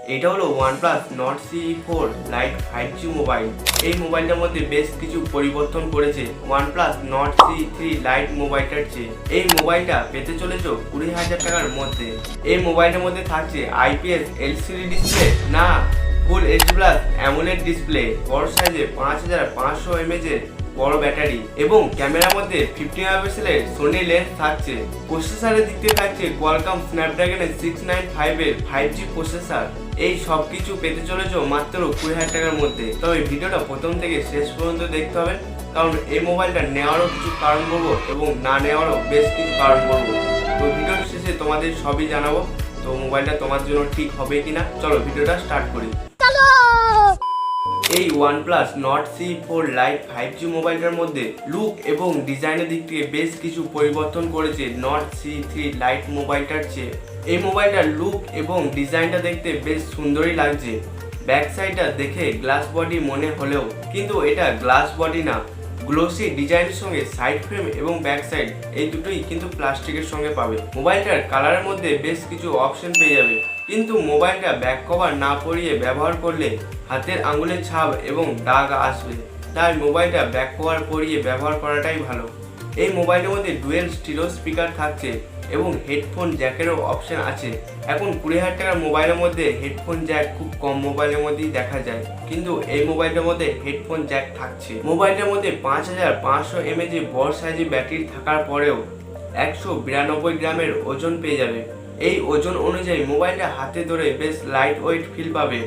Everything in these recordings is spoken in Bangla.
এটা হলো OnePlus Nord ce4 Lite 5G mobile. এই মোবাইলটার মধ্যে বেশ কিছু পরিবর্তন করেছে OnePlus Nord ce3 Lite মোবাইলটার চেয়ে। এই মোবাইলটা পেতে চলেছে 20,000 টাকার মধ্যে। এই মোবাইলটার মধ্যে থাকছে IPS LCD ডিসপ্লে, না ফুল HD প্লাস অ্যামোলেড ডিসপ্লে, বড় সাইজে 5500 mAh এর বড় ব্যাটারি এবং ক্যামেরার মধ্যে 50 মেগাপিক্সেলের সোনি লেন্স থাকছে। প্রসেসরের দিক থেকে থাকছে কোয়ালকম স্ন্যাপড্রাগনের 695 এর 5G প্রসেসর। এই সব কিছু পেতে চলেছে মাত্র 20,000 টাকার মধ্যে। তবে ভিডিওটা প্রথম থেকে শেষ পর্যন্ত দেখতে হবে, কারণ এই মোবাইলটা নেওয়ারও কিছু কারণ বলবো এবং না নেওয়ারও বেশ কিছু কারণ বলবো। তো ভিডিওর শেষে তোমাদের সবই জানাবো, তো মোবাইলটা তোমার জন্য ঠিক হবে কিনা। চলো ভিডিওটা স্টার্ট করি। এই OnePlus Nord ce4 Lite 5G মোবাইলটার মধ্যে লুক এবং ডিজাইনের দিক থেকে বেশ কিছু পরিবর্তন করেছে Nord ce3 Lite মোবাইলটার চেয়ে। এই মোবাইলটার লুক এবং ডিজাইনটা দেখতে বেশ সুন্দরই লাগছে। ব্যাক সাইডটা দেখে গ্লাস বডি মনে হলেও কিন্তু এটা গ্লাস বডি না, গ্লোসি ডিজাইনের সঙ্গে সাইড ফ্রেম এবং ব্যাক সাইড এই দুটোই কিন্তু প্লাস্টিকের সঙ্গে পাবে। মোবাইলটার কালারের মধ্যে বেশ কিছু অপশন পেয়ে যাবে, কিন্তু মোবাইলটা ব্যাক কভার না পরিয়ে ব্যবহার করলে হাতের আঙুলের ছাপ এবং দাগ আসবে, তাই মোবাইলটা ব্যাক কভার পরিয়ে ব্যবহার করাটাই ভালো। এই মোবাইলের মধ্যে ডুয়েল স্টিরিও স্পিকার থাকছে এবং হেডফোন জ্যাকেরও অপশন আছে। এখন 20,000 টাকার মোবাইলের মধ্যে হেডফোন জ্যাক খুব কম মোবাইলের মধ্যেই দেখা যায়, কিন্তু এই মোবাইলটার মধ্যে হেডফোন জ্যাক থাকছে। মোবাইলটার মধ্যে 5500 mAh বড় সাইজের ব্যাটারি থাকার পরেও 192 গ্রামের ওজন পেয়ে যাবে। এই ওজন অনুযায়ী মোবাইলটা হাতে ধরে বেশ লাইট ওয়েট ফিল পাবে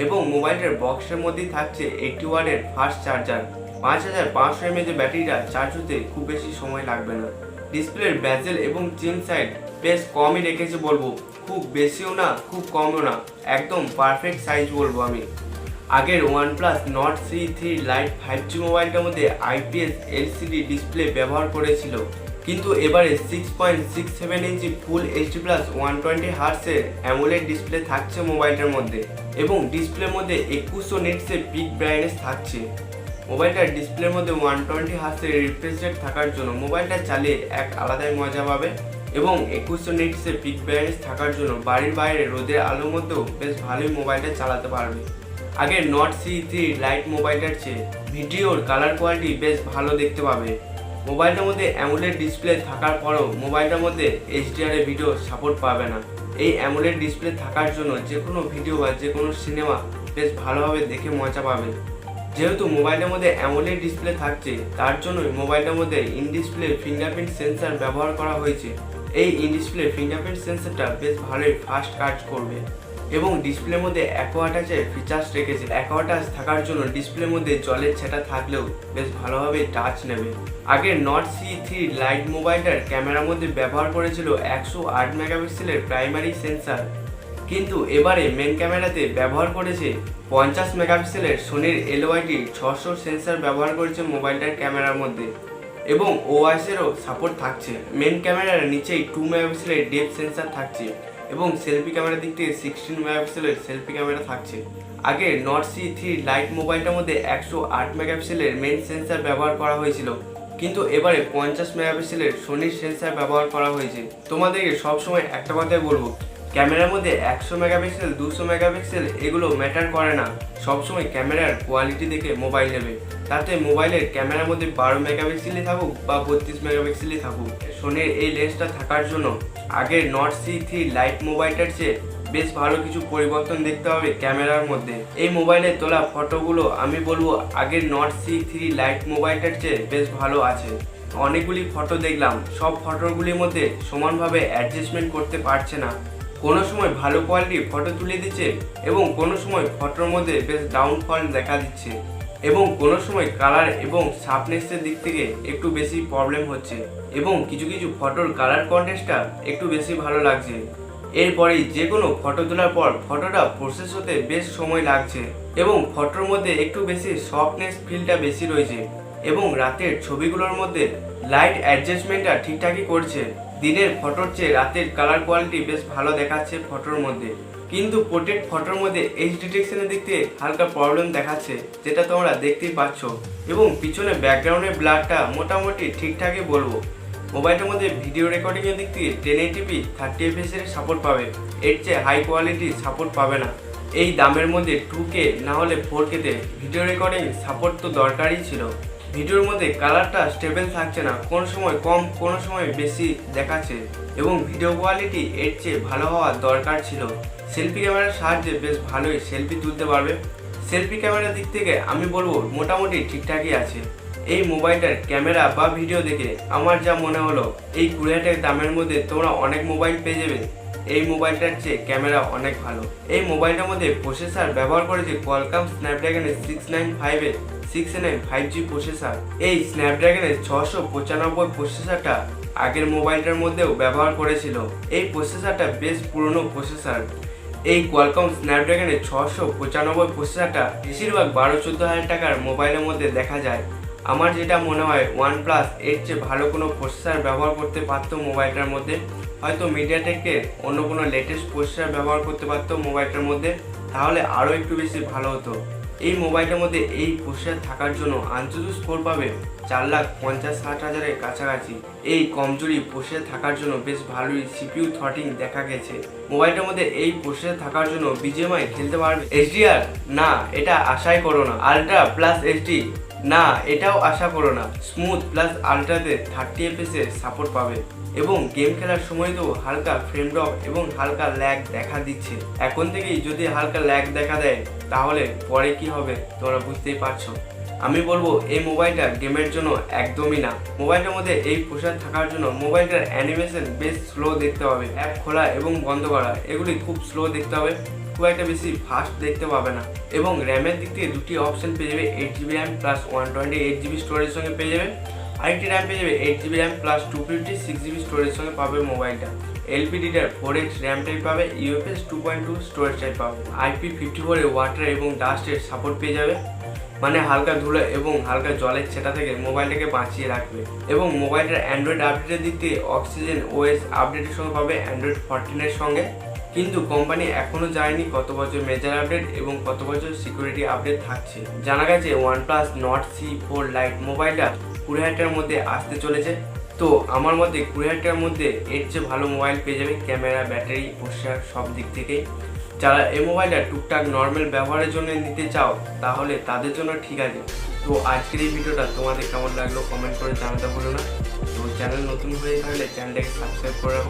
এবং মোবাইলটার বক্সের মধ্যেই থাকছে 80 ওয়াটের ফাস্ট চার্জার। 5500 mAh ব্যাটারিটা চার্জ হতে খুব বেশি সময় লাগবে না। ডিসপ্লের বেজেল এবং চিন সাইড বেশ কমই রেখেছে বলবো, খুব বেশিও না খুব কমও না, একদম পারফেক্ট সাইজ বলবো আমি। আগের OnePlus Nord ce3 Lite 5G মোবাইলটার মধ্যে IPS LCD ডিসপ্লে ব্যবহার করেছিল, কিন্তু এবারে 6.67 ইঞ্চি ফুল HD প্লাস 120 হার্টসের অ্যামোলেড ডিসপ্লে থাকছে মোবাইলটার মধ্যে এবং ডিসপ্লের মধ্যে 2100 নিটসের পিক ব্রাইটনেস থাকছে। মোবাইলটার ডিসপ্লের মধ্যে 120 হার্টসের রিফ্রেশ রেট থাকার জন্য মোবাইলটা চালিয়ে এক আলাদাই মজা পাবে এবং 2100 নিটসের পিক ব্রাইটনেস থাকার জন্য বাড়ির বাইরে রোদের আলোর মধ্যেও বেশ ভালোই মোবাইলটা চালাতে পারবে। আগের Nord ce3 Lite মোবাইলটার চেয়ে ভিডিওর কালার কোয়ালিটি বেশ ভালো দেখতে পাবে। মোবাইলটার মধ্যে অ্যামোলেড ডিসপ্লে থাকার পরেও মোবাইলটার মধ্যে HDR এর ভিডিও সাপোর্ট পাবে না। এই অ্যামোলেড ডিসপ্লে থাকার জন্য যে কোনো ভিডিও বা যে কোনো সিনেমা বেশ ভালোভাবে দেখে মজা পাবে। যেহেতু মোবাইলের মধ্যে অ্যামোলেড ডিসপ্লে থাকছে, তার জন্যই মোবাইলটার মধ্যে ইন ডিসপ্লে ফিঙ্গারপ্রিন্ট সেন্সর ব্যবহার করা হয়েছে। এই ইন ডিসপ্লে ফিঙ্গারপ্রিন্ট সেন্সরটা বেশ ভালোই ফাস্ট কাজ করবে এবং ডিসপ্লের মধ্যে অ্যাকোয়া টাচের ফিচার্স রেখেছে। অ্যাকোয়া টাচ থাকার জন্য ডিসপ্লের মধ্যে জলের ছেটা থাকলেও বেশ ভালোভাবে টাচ নেবে। আগের Nord ce3 Lite মোবাইলটার ক্যামেরার মধ্যে ব্যবহার করেছিল 108 মেগাপিক্সেলের প্রাইমারি সেন্সর, কিন্তু এবারে মেন ক্যামেরাতে ব্যবহার করেছে 50 মেগাপিক্সেলের সোনির LYT 600 সেন্সর ব্যবহার করেছে মোবাইলটার ক্যামেরার মধ্যে এবং OIS এরও সাপোর্ট থাকছে। মেন ক্যামেরার নিচেই 2 মেগাপিক্সেলের ডেপথ সেন্সর থাকছে এবং সেলফি ক্যামেরার দিক থেকে 16 মেগাপিক্সেলের সেলফি ক্যামেরা থাকছে। আগে Nord ce3 Lite মোবাইলটার মধ্যে 108 মেগাপিক্সেলের মেন সেন্সর ব্যবহার করা হয়েছিল, কিন্তু এবারে 50 মেগাপিক্সেলের সোনির সেন্সর ব্যবহার করা হয়েছে। তোমাদেরকে সবসময় একটা কথাই বলবো, ক্যামেরার মধ্যে 100 মেগাপিক্সেল 200 মেগাপিক্সেল এগুলো ম্যাটার করে না, সবসময় ক্যামেরার কোয়ালিটি দেখে মোবাইল নেবে। তাতে মোবাইলের ক্যামেরার মধ্যে 12 মেগাপিক্সেলই থাকুক বা 32 মেগাপিক্সেলই থাকুক, সোনির এই লেন্সটা থাকার জন্য আগের Nord ce3 Lite মোবাইলটার চেয়ে বেশ ভালো কিছু পরিবর্তন দেখতে হবে ক্যামেরার মধ্যে। এই মোবাইলে তোলা ফটোগুলো আমি বলবো আগের Nord ce3 Lite মোবাইলটার চেয়ে বেশ ভালো আছে। অনেকগুলি ফটো দেখলাম, সব ফটোগুলির মধ্যে সমানভাবে অ্যাডজাস্টমেন্ট করতে পারছে না। কোনো সময় ভালো কোয়ালিটির ফটো তুলে দিচ্ছে এবং কোনো সময় ফটোর মধ্যে বেশ ডাউনফল দেখা দিচ্ছে এবং কোনো সময় কালার এবং শার্পনেসের দিক থেকে একটু বেশি প্রবলেম হচ্ছে এবং কিছু কিছু ফটোর কালার কন্ট্রাস্টটা একটু বেশি ভালো লাগছে। এরপরেই যে কোনো ফটো তোলার পর ফটোটা প্রসেস হতে বেশ সময় লাগছে এবং ফটোর মধ্যে একটু বেশি সফটনেস ফিলটা বেশি রয়েছে এবং রাতের ছবিগুলোর মধ্যে লাইট অ্যাডজাস্টমেন্টটা ঠিকঠাকই করছে। দিনের ফটোর চেয়ে রাতের কালার কোয়ালিটি বেশ ভালো দেখাচ্ছে ফটোর মধ্যে, কিন্তু পোর্ট্রেট ফটোর মধ্যে এজ ডিটেকশনের দিক থেকে হালকা প্রবলেম দেখাচ্ছে, যেটা তোমরা দেখতেই পাচ্ছ এবং পিছনে ব্যাকগ্রাউন্ডের ব্লারটা মোটামুটি ঠিকঠাকই বলবো। মোবাইলটার মধ্যে ভিডিও রেকর্ডিংয়ের দিক থেকে 1080p 30 fps এর সাপোর্ট পাবে, এর চেয়ে হাই কোয়ালিটি সাপোর্ট পাবে না। এই দামের মধ্যে 2K না হলে 4K-তে ভিডিও রেকর্ডিং সাপোর্ট তো দরকারই ছিল। ভিডিওর মধ্যে কালারটা স্টেবল থাকছে না, কোনো সময় কম কোনো সময় বেশি দেখাচ্ছে এবং ভিডিও কোয়ালিটি এর চেয়ে ভালো হওয়া দরকার ছিল। সেলফি ক্যামেরার সাহায্যে বেশ ভালোই সেলফি তুলতে পারবে। সেলফি ক্যামেরার দিক থেকে আমি বলবো মোটামুটি ঠিকঠাকই আছে। এই মোবাইলটার ক্যামেরা বা ভিডিও দেখে আমার যা মনে হলো, এই 20,000 দামের মধ্যে তোমরা অনেক মোবাইল পেয়ে যাবে, এই মোবাইলটার চেয়ে ক্যামেরা অনেক ভালো। এই মোবাইলটার মধ্যে প্রসেসর ব্যবহার করেছে কোয়ালকম স্ন্যাপড্রাগনের 695 6nm 5G প্রসেসর। এই স্ন্যাপড্রাগনের 695 প্রসেসরটা আগের মোবাইলটার মধ্যেও ব্যবহার করেছিল। এই প্রসেসরটা বেশ পুরনো প্রসেসর। এই কোয়ালকম স্ন্যাপড্রাগনের 695 প্রসেসরটা বেশিরভাগ 12-14 হাজার টাকার মোবাইলের মধ্যে দেখা যায়। আমার যেটা মনে হয় OnePlus এর চেয়ে ভালো কোনো প্রসেসর ব্যবহার করতে পারতো মোবাইলটার মধ্যে, হয়তো মিডিয়াটেকের অন্য কোনো লেটেস্ট প্রসেসর ব্যবহার করতে পারতো মোবাইলটার মধ্যে, তাহলে আরও একটু বেশি ভালো হতো। এই মোবাইলটার মধ্যে এই প্রসেসর থাকার জন্য আনচুদু স্কোর পাবে 4,50,60,000-এর কাছাকাছি। এই কমজোরি প্রসেসর থাকার জন্য বেশ ভালোই CPU থ্রটিং দেখা গেছে। মোবাইলটার মধ্যে এই প্রসেসর থাকার জন্য BGMI খেলতে পারবে। HDR না, এটা আশাই করো না। আলট্রা প্লাস HD না, এটাও আশা করো না। স্মুথ প্লাস আলট্রাতে 30 FPS এর সাপোর্ট পাবে এবং গেম খেলার সময় তো হালকা ফ্রেম ড্রপ এবং হালকা ল্যাগ দেখা দিচ্ছে। এখন থেকেই যদি হালকা ল্যাগ দেখা দেয় তাহলে পরে কি হবে তোমরা বুঝতেই পারছো। আমি বলবো এই মোবাইলটা গেমের জন্য একদমই না। মোবাইলটার মধ্যে এই প্রসেসর থাকার জন্য মোবাইলটার অ্যানিমেশন বেশ স্লো দেখতে হবে। অ্যাপ খোলা এবং বন্ধ করা এগুলি খুব স্লো দেখতে হবে, খুব একটা বেশি ফাস্ট দেখতে পাবে না। এবং র্যামের দিক থেকে দুটি অপশন পেয়ে যাবে, 8GB RAM plus 128GB storage সঙ্গে পেয়ে যাবে। আরেকটি র্যাম পেয়ে যাবে 8GB RAM plus 256GB storage সঙ্গে পাবে মোবাইলটা। LPDDR 4X র্যাম টাইপ পাবে, UFS 2.2 স্টোরেজ টাইপ পাবে। IP54 এ ওয়াটার এবং ডাস্টের সাপোর্ট পেয়ে যাবে, মানে হালকা ধুলো এবং হালকা জলের ছেটা থেকে মোবাইলটাকে বাঁচিয়ে রাখবে। এবং মোবাইলটার অ্যান্ড্রয়েড আপডেটের দিক থেকে অক্সিজেন OS আপডেটের সঙ্গে পাবে অ্যান্ড্রয়েড 14 এর সঙ্গে। কিন্তু কোম্পানি এখনো জানেনি কত বছর মেজর আপডেট এবং কত বছর সিকিউরিটি আপডেট থাকছে। জানা গেছে OnePlus Nord ce4 Lite মোবাইলটা 20,000 টাকার মধ্যে আসতে চলেছে। তো আমার মতে 20,000 টাকার মধ্যে এর চেয়ে ভালো মোবাইল পেয়ে যাবে, ক্যামেরা, ব্যাটারি, প্রসেসর সব দিক থেকেই। যারা এই মোবাইলটা টুকটাক নর্মাল ব্যবহারের জন্য নিতে চাও তাহলে তাদের জন্য ঠিক আছে। তো আজকের এই ভিডিওটা তোমাদের কেমন লাগলো কমেন্ট করে জানাতে ভুলো না। তো চ্যানেল নতুন হয়ে থাকলে চ্যানেলটাকে সাবস্ক্রাইব করে রাখো।